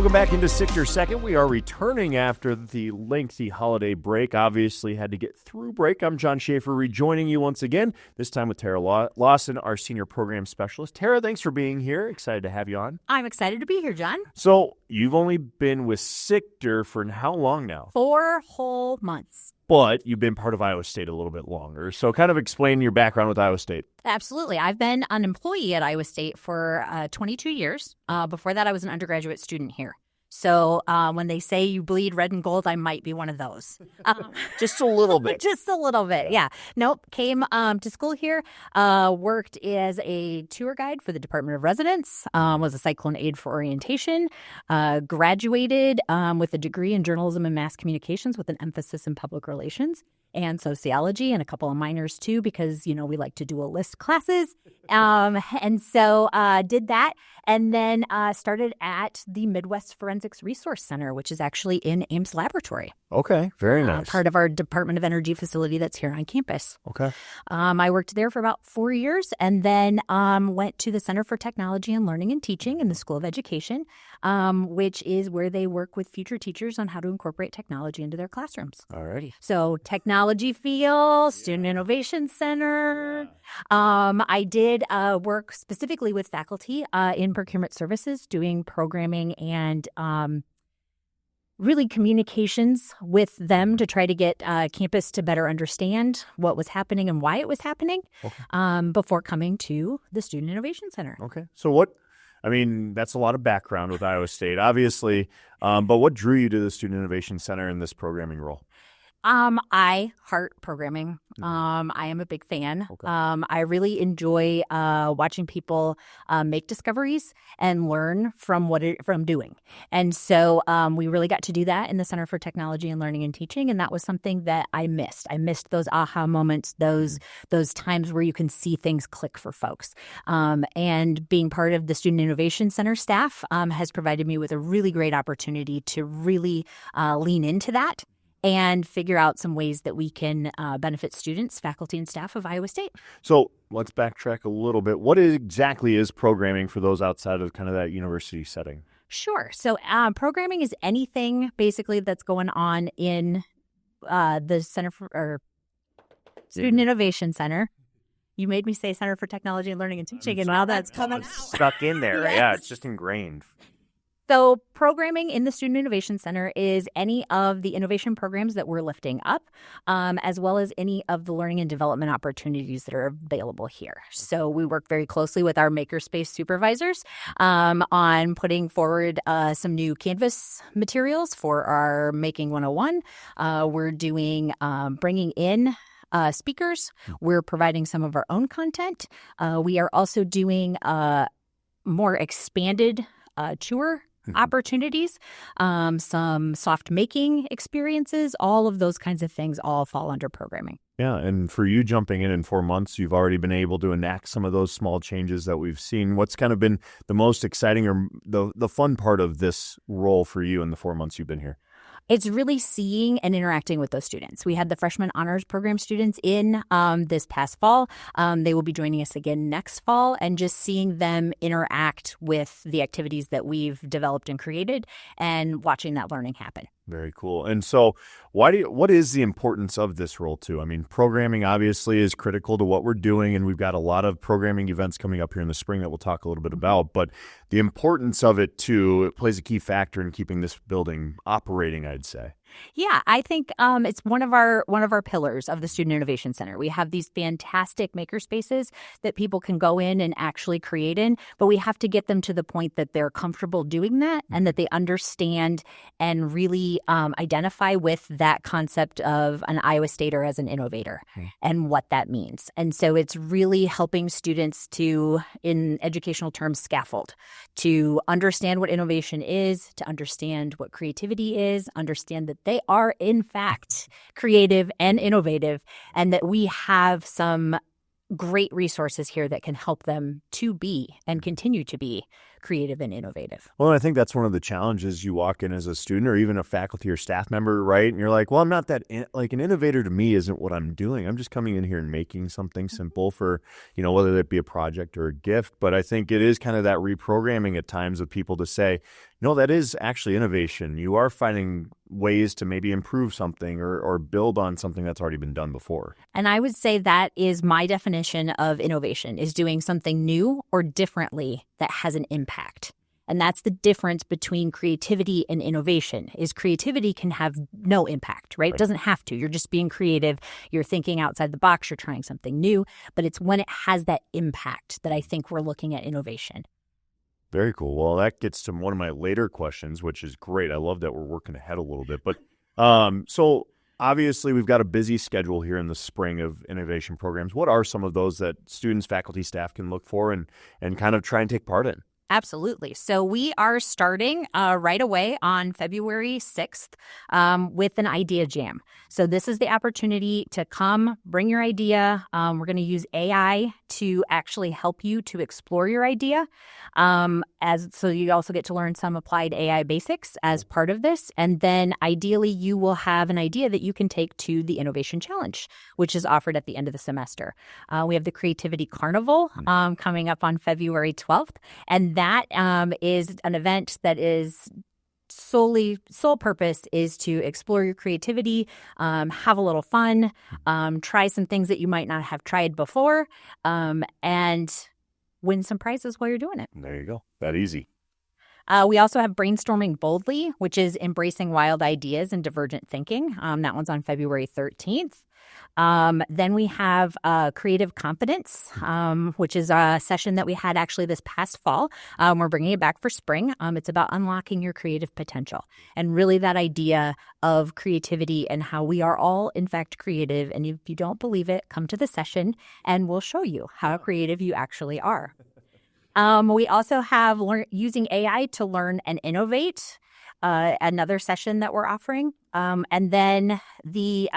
Welcome back into SICTR Second. We are returning after the lengthy holiday break. Obviously had to get through break. I'm John Schaefer, rejoining you once again, this time with Tara Lawson, our Senior Program Specialist. Tara, thanks for being here. Excited to have you on. I'm excited to be here, John. So you've only been with SICTR for how long now? 4 whole months. But you've been part of Iowa State a little bit longer. So kind of explain your background with Iowa State. Absolutely. I've been an employee at Iowa State for 22 years. Before that, I was an undergraduate student here. So when they say you bleed red and gold, I might be one of those. Just a little bit. Just a little bit, yeah. Nope. Came to school here, worked as a tour guide for the Department of Residence, was a cyclone aide for orientation, graduated with a degree in journalism and mass communications with an emphasis in public relations and sociology, and a couple of minors too, because, you know, we like to dual list classes. And so did that, and then started at the Midwest Forensics Resource Center, which is actually in Ames Laboratory. Okay, very nice. Part of our Department of Energy facility that's here on campus. Okay. I worked there for about 4 years, and then went to the Center for Technology and Learning and Teaching in the School of Education, which is where they work with future teachers on how to incorporate technology into their classrooms. Alrighty. So technology field, Student Innovation Center. I did work specifically with faculty in procurement services, doing programming and really communications with them to try to get campus to better understand what was happening and why it was happening before coming to the Student Innovation Center. Okay. So that's a lot of background with Iowa State, obviously, but what drew you to the Student Innovation Center in this programming role? I heart programming. I am a big fan. Okay. I really enjoy watching people make discoveries and learn from doing. And so we really got to do that in the Center for Technology and Learning and Teaching, and that was something that I missed. I missed those aha moments, those times where you can see things click for folks. And being part of the Student Innovation Center staff has provided me with a really great opportunity to really lean into that and figure out some ways that we can benefit students, faculty, and staff of Iowa State. So let's backtrack a little bit. What exactly is programming for those outside of kind of that university setting? Sure. So programming is anything basically that's going on in the Student Innovation Center. You made me say Center for Technology and Learning and Teaching, and now that's coming out. Stuck in there. Yes. Yeah, it's just ingrained. So programming in the Student Innovation Center is any of the innovation programs that we're lifting up, as well as any of the learning and development opportunities that are available here. So we work very closely with our makerspace supervisors on putting forward some new Canvas materials for our Making 101. We're doing bringing in speakers. We're providing some of our own content. We are also doing more expanded tour opportunities, some soft making experiences, all of those kinds of things all fall under programming. Yeah, and for you jumping in 4 months, you've already been able to enact some of those small changes that we've seen. What's kind of been the most exciting or the fun part of this role for you in the 4 months you've been here? It's really seeing and interacting with those students. We had the freshman honors program students in this past fall. They will be joining us again next fall, and just seeing them interact with the activities that we've developed and created and watching that learning happen. Very cool. And so what is the importance of this role too? I mean, programming obviously is critical to what we're doing, and we've got a lot of programming events coming up here in the spring that we'll talk a little bit about, but the importance of it too, it plays a key factor in keeping this building operating, I'd say. Yeah, I think it's one of our pillars of the Student Innovation Center. We have these fantastic maker spaces that people can go in and actually create in, but we have to get them to the point that they're comfortable doing that and that they understand and really identify with that concept of an Iowa Stater as an innovator and what that means. And so it's really helping students to, in educational terms, scaffold, to understand what innovation is, to understand what creativity is, understand that they are, in fact, creative and innovative, and that we have some great resources here that can help them to be and continue to be creative and innovative. Well, I think that's one of the challenges. You walk in as a student or even a faculty or staff member, right? And you're like, well, I'm not that, like an innovator to me isn't what I'm doing. I'm just coming in here and making something simple for, whether it be a project or a gift. But I think it is kind of that reprogramming at times of people to say, No, that is actually innovation. You are finding ways to maybe improve something or build on something that's already been done before. And I would say that is my definition of innovation, is doing something new or differently that has an impact. And that's the difference between creativity and innovation, is creativity can have no impact, right? It doesn't have to. You're just being creative. You're thinking outside the box. You're trying something new. But it's when it has that impact that I think we're looking at innovation. Very cool. Well, that gets to one of my later questions, which is great. I love that we're working ahead a little bit. But so obviously we've got a busy schedule here in the spring of innovation programs. What are some of those that students, faculty, staff can look for and kind of try and take part in? Absolutely. So we are starting right away on February 6th with an idea jam. So this is the opportunity to come, bring your idea. We're going to use AI to actually help you to explore your idea. So you also get to learn some applied AI basics as part of this. And then ideally, you will have an idea that you can take to the Innovation Challenge, which is offered at the end of the semester. We have the Creativity Carnival coming up on February 12th. And that is an event that is sole purpose is to explore your creativity, have a little fun, try some things that you might not have tried before, and win some prizes while you're doing it. There you go. That easy. We also have Brainstorming Boldly, which is embracing wild ideas and divergent thinking. That one's on February 13th. Then we have Creative Confidence, which is a session that we had actually this past fall. We're bringing it back for spring. It's about unlocking your creative potential and really that idea of creativity and how we are all, in fact, creative. And if you don't believe it, come to the session and we'll show you how creative you actually are. We also have using AI to learn and innovate, another session that we're offering. And then the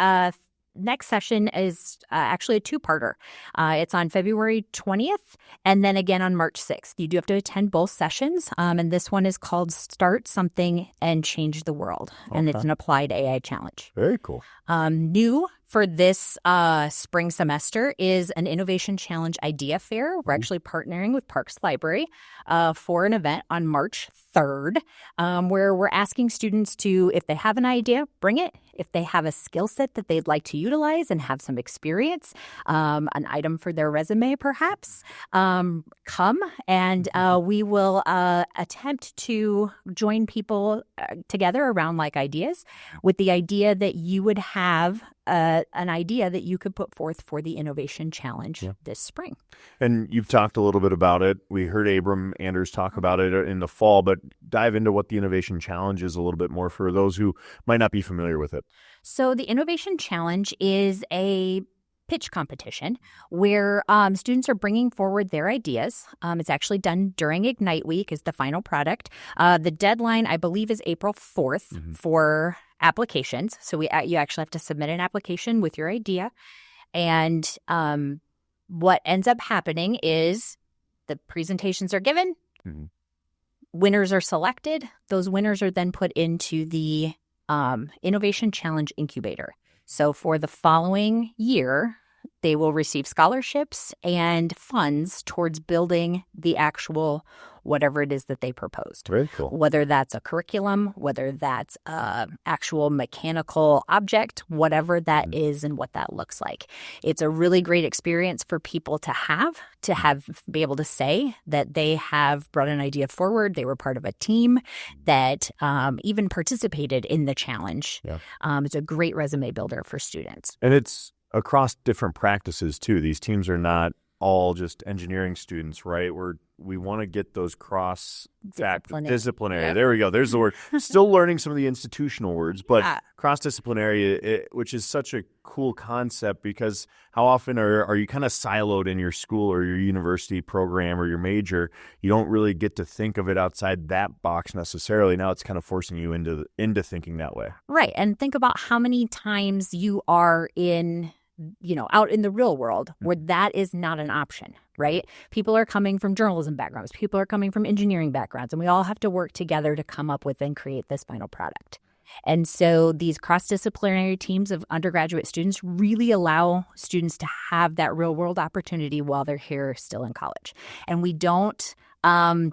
next session is actually a two-parter. It's on February 20th and then again on March 6th. You do have to attend both sessions. And this one is called Start Something and Change the World. Okay. And it's an applied AI challenge. Very cool. New for this spring semester is an Innovation Challenge Idea Fair. We're actually partnering with Parks Library for an event on March 3rd, where we're asking students to, if they have an idea, bring it. If they have a skill set that they'd like to utilize and have some experience, an item for their resume perhaps, come and we will attempt to join people together around like ideas with the idea that you would have an idea that you could put forth for the Innovation Challenge this spring. And you've talked a little bit about it. We heard Abram Anders talk about it in the fall, but dive into what the Innovation Challenge is a little bit more for those who might not be familiar with it. So the Innovation Challenge is a pitch competition where students are bringing forward their ideas. It's actually done during Ignite Week is the final product. The deadline, I believe, is April 4th for applications. So you actually have to submit an application with your idea. And what ends up happening is the presentations are given, winners are selected. Those winners are then put into the Innovation Challenge Incubator. So for the following year, they will receive scholarships and funds towards building the actual whatever it is that they proposed. Very cool. Whether that's a curriculum, whether that's an actual mechanical object, whatever that is and what that looks like. It's a really great experience for people to be able to say that they have brought an idea forward, they were part of a team that even participated in the challenge. Yeah. It's a great resume builder for students. And it's across different practices too. These teams are not all just engineering students, right? We want to get those disciplinary. There we go. There's the word. Still learning some of the institutional words, but cross-disciplinary, which is such a cool concept because how often are you kind of siloed in your school or your university program or your major? You don't really get to think of it outside that box necessarily. Now it's kind of forcing you into thinking that way. Right. And think about how many times you are out in the real world where that is not an option, right? People are coming from journalism backgrounds. People are coming from engineering backgrounds, and we all have to work together to come up with and create this final product. And so these cross-disciplinary teams of undergraduate students really allow students to have that real world opportunity while they're here still in college. And we don't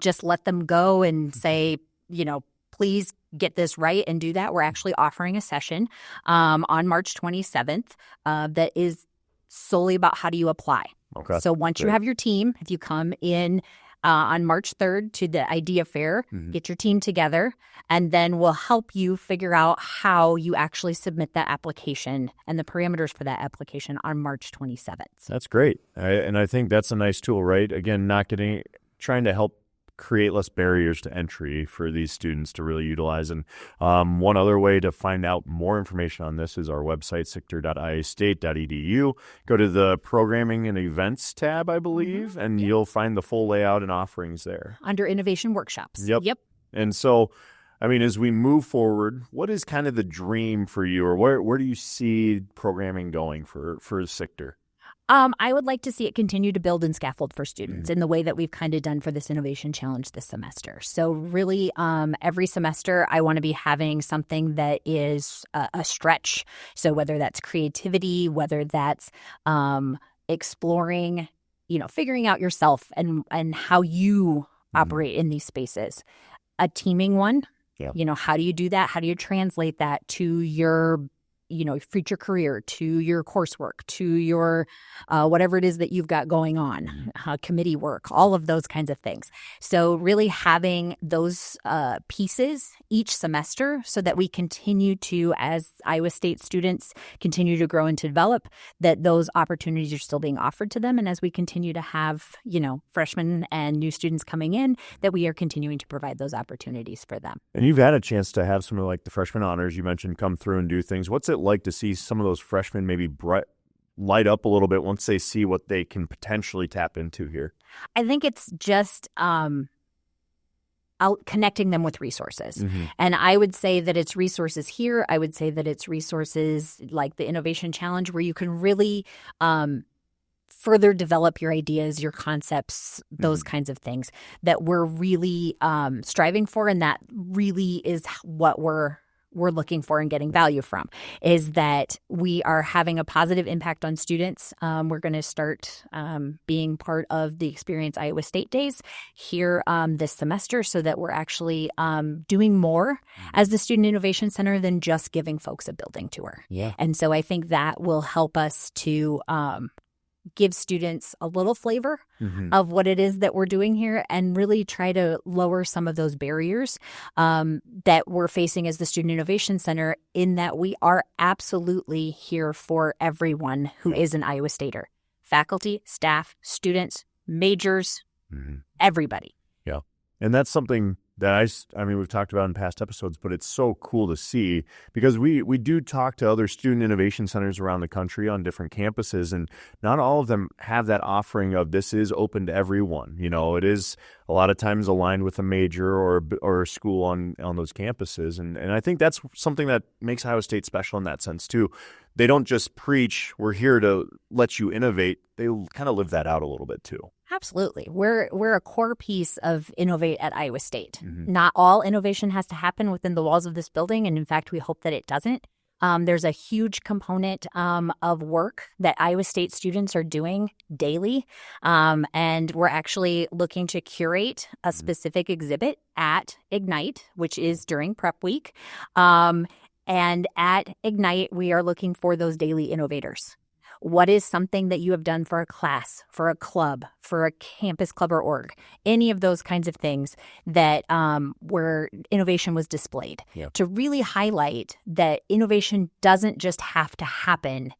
just let them go and say, please get this right and do that. We're actually offering a session on March 27th that is solely about how do you apply. Okay. So once you have your team, if you come in on March 3rd to the Idea Fair, get your team together, and then we'll help you figure out how you actually submit that application and the parameters for that application on March 27th. That's great. And I think that's a nice tool, right? Again, trying to help create less barriers to entry for these students to really utilize. And one other way to find out more information on this is our website, SICTR.iastate.edu. Go to the Programming and Events tab, I believe, and you'll find the full layout and offerings there. Under Innovation Workshops. Yep. And so, I mean, as we move forward, what is kind of the dream for you, or where do you see programming going for SICTR? I would like to see it continue to build and scaffold for students in the way that we've kind of done for this Innovation Challenge this semester. So really, every semester, I want to be having something that is a stretch. So whether that's creativity, whether that's exploring, figuring out yourself and how you operate in these spaces. A teaming one, how do you do that? How do you translate that to your future career, to your coursework, to your whatever it is that you've got going on, committee work, all of those kinds of things. So really having those pieces each semester so that we continue to, as Iowa State students continue to grow and to develop, that those opportunities are still being offered to them. And as we continue to have, freshmen and new students coming in, that we are continuing to provide those opportunities for them. And you've had a chance to have some of like the freshman honors you mentioned come through and do things. What's it like to see some of those freshmen maybe light up a little bit once they see what they can potentially tap into here? I think it's just connecting them with resources. And I would say that it's resources here. I would say that it's resources like the Innovation Challenge where you can really further develop your ideas, your concepts, those kinds of things that we're really striving for. And that really is what we're looking for and getting value from, is that we are having a positive impact on students. We're going to start being part of the Experience Iowa State Days here this semester so that we're actually doing more as the Student Innovation Center than just giving folks a building tour. Yeah. And so I think that will help us to give students a little flavor of what it is that we're doing here and really try to lower some of those barriers that we're facing as the Student Innovation Center, in that we are absolutely here for everyone who is an Iowa Stater. Faculty, staff, students, majors, everybody. Yeah. And that's something that I mean, we've talked about in past episodes, but it's so cool to see because we do talk to other student innovation centers around the country on different campuses, and not all of them have that offering of this is open to everyone. It is a lot of times aligned with a major or a school on those campuses. And I think that's something that makes Iowa State special in that sense too. They don't just preach, we're here to let you innovate. They kind of live that out a little bit too. Absolutely. We're a core piece of Innovate at Iowa State. Not all innovation has to happen within the walls of this building, and in fact, we hope that it doesn't. There's a huge component of work that Iowa State students are doing daily, and we're actually looking to curate a specific exhibit at Ignite, which is during prep week. And at Ignite, we are looking for those daily innovators. What is something that you have done for a class, for a club, for a campus club or org, any of those kinds of things that where innovation was displayed, to really highlight that innovation doesn't just have to happen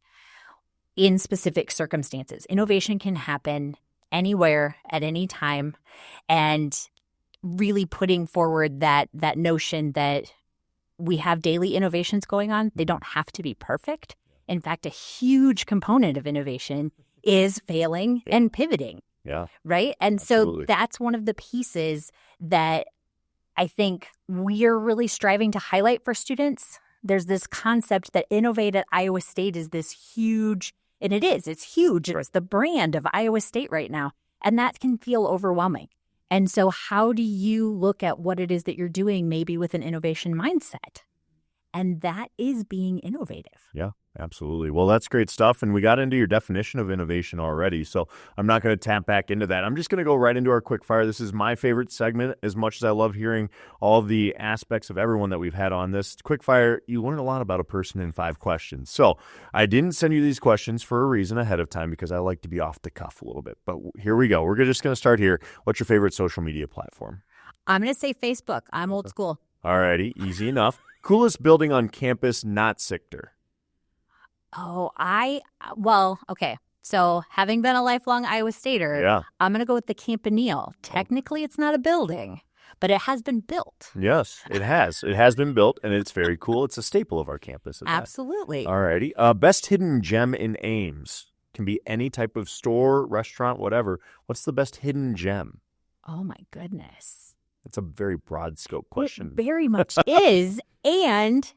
in specific circumstances. Innovation can happen anywhere at any time, and really putting forward that notion that we have daily innovations going on. They don't have to be perfect. In fact, a huge component of innovation is failing and pivoting. Yeah. Right? And Absolutely. So that's one of the pieces that I think we're really striving to highlight for students. There's this concept that Innovate at Iowa State is this huge, and it's huge. It's the brand of Iowa State right now. And that can feel overwhelming. And so how do you look at what it is that you're doing maybe with an innovation mindset? And that is being innovative. Yeah, absolutely. Well, that's great stuff. And we got into your definition of innovation already. So I'm not going to tap back into that. I'm just going to go right into our quick fire. This is my favorite segment. As much as I love hearing all of the aspects of everyone that we've had on this quick fire, you learn a lot about a person in 5 questions. So I didn't send you these questions for a reason ahead of time because I like to be off the cuff a little bit. But here we go. We're just going to start here. What's your favorite social media platform? I'm going to say Facebook. I'm old school. All righty. Easy enough. Coolest building on campus, not SICTR. Okay. So having been a lifelong Iowa Stater, I'm going to go with the Campanile. Technically, it's not a building, but it has been built. Yes, it has. It has been built, and it's very cool. It's a staple of our campus. Absolutely. All righty. Best hidden gem in Ames. Can be any type of store, restaurant, whatever. What's the best hidden gem? Oh, my goodness. It's a very broad scope question. It very much is. And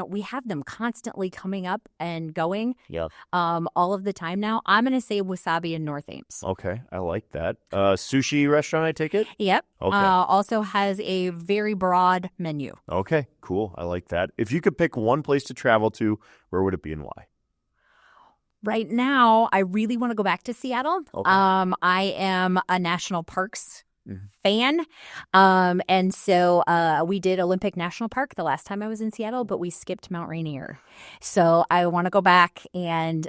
we have them constantly coming up and going all of the time now. I'm going to say Wasabi in North Ames. Okay, I like that. Sushi restaurant, I take it? Yep. Okay. Also has a very broad menu. Okay, cool. I like that. If you could pick one place to travel to, where would it be and why? Right now, I really want to go back to Seattle. Okay. I am a national parks fan. And so we did Olympic National Park the last time I was in Seattle, but we skipped Mount Rainier. So I want to go back and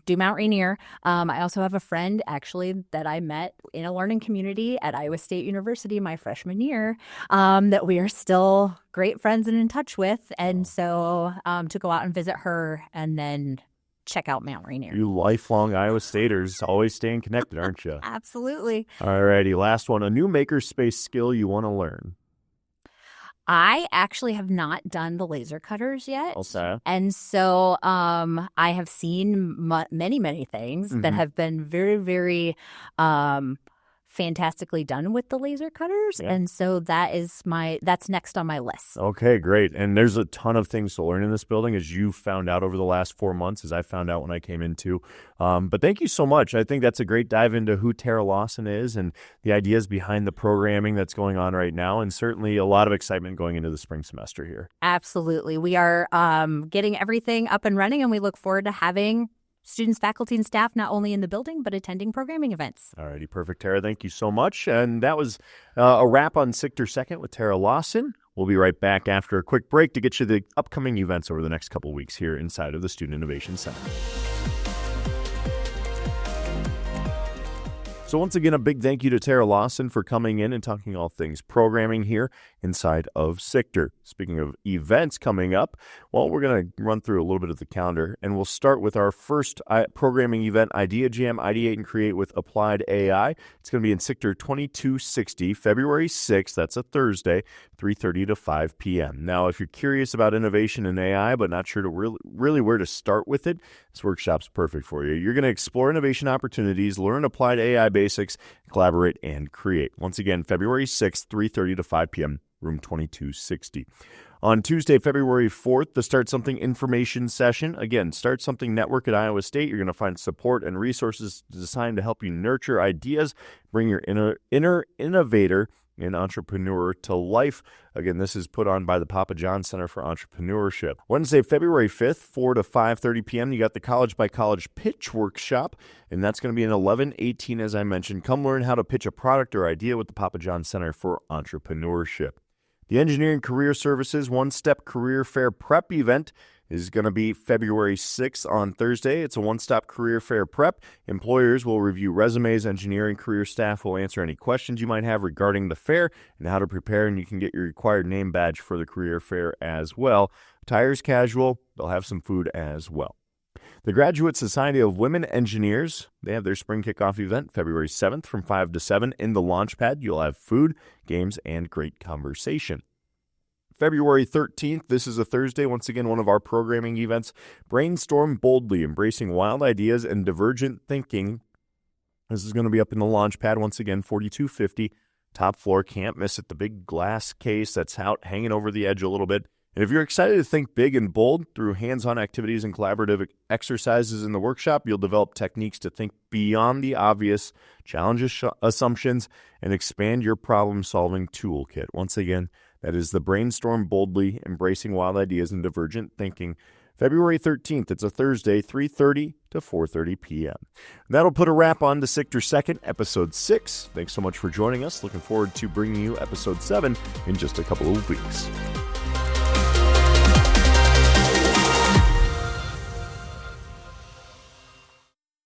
do Mount Rainier. I also have a friend actually that I met in a learning community at Iowa State University my freshman year that we are still great friends and in touch with. And so to go out and visit her and then check out Mount Rainier. You lifelong Iowa Staters always staying connected, aren't you? Absolutely. All righty. Last one. A new makerspace skill you want to learn. I actually have not done the laser cutters yet. Okay. And so I have seen many things that have been very, very fantastically done with the laser cutters. Yeah. And so that's next on my list. Okay, great. And there's a ton of things to learn in this building, as you found out over the last 4 months, as I found out when I came into. But thank you so much. I think that's a great dive into who Tara Lawson is and the ideas behind the programming that's going on right now, and certainly a lot of excitement going into the spring semester here. Absolutely. We are getting everything up and running, and we look forward to having students, faculty, and staff not only in the building, but attending programming events. All righty. Perfect, Tara. Thank you so much. And that was a wrap on SICTR Second with Tara Lawson. We'll be right back after a quick break to get you the upcoming events over the next couple of weeks here inside of the Student Innovation Center. So once again, a big thank you to Tara Lawson for coming in and talking all things programming here inside of SICTR. Speaking of events coming up, well, we're going to run through a little bit of the calendar, and we'll start with our first programming event, Idea Jam, Ideate and Create with Applied AI. It's going to be in SICTR 2260, February 6th. That's a Thursday, 3:30 to 5 p.m. Now, if you're curious about innovation in AI, but not sure to really where to start with it, this workshop's perfect for you. You're going to explore innovation opportunities, learn applied AI basics, collaborate, and create. Once again, February 6th, 3:30 to 5 p.m., room 2260. On Tuesday, February 4th, the Start Something information session. Again, Start Something Network at Iowa State. You're going to find support and resources designed to help you nurture ideas, bring your inner innovator and entrepreneur to life. Again, this is put on by the Papa John Center for Entrepreneurship. Wednesday, February 5th, 4 to 5:30 p.m., you got the College by College Pitch Workshop, and that's going to be in 1118, as I mentioned. Come learn how to pitch a product or idea with the Papa John Center for Entrepreneurship. The Engineering Career Services One-Step Career Fair Prep event is going to be February 6th on Thursday. It's a one-stop career fair prep. Employers will review resumes. Engineering career staff will answer any questions you might have regarding the fair and how to prepare, and you can get your required name badge for the career fair as well. Tires casual. They'll have some food as well. The Graduate Society of Women Engineers, they have their spring kickoff event February 7th from 5 to 7 in the Launchpad. You'll have food, games, and great conversation. February 13th, this is a Thursday, once again, one of our programming events. Brainstorm Boldly, Embracing Wild Ideas and Divergent Thinking. This is going to be up in the Launchpad, once again, 4250, top floor. Can't miss it. The big glass case that's out, hanging over the edge a little bit. And if you're excited to think big and bold through hands-on activities and collaborative exercises in the workshop, you'll develop techniques to think beyond the obvious, challenge assumptions, and expand your problem-solving toolkit. Once again, That is the Brainstorm Boldly, Embracing Wild Ideas and Divergent Thinking. February 13th, it's a Thursday, 3:30 to 4:30 p.m. That'll put a wrap on the SICTR Second, Episode 6. Thanks so much for joining us. Looking forward to bringing you Episode 7 in just a couple of weeks.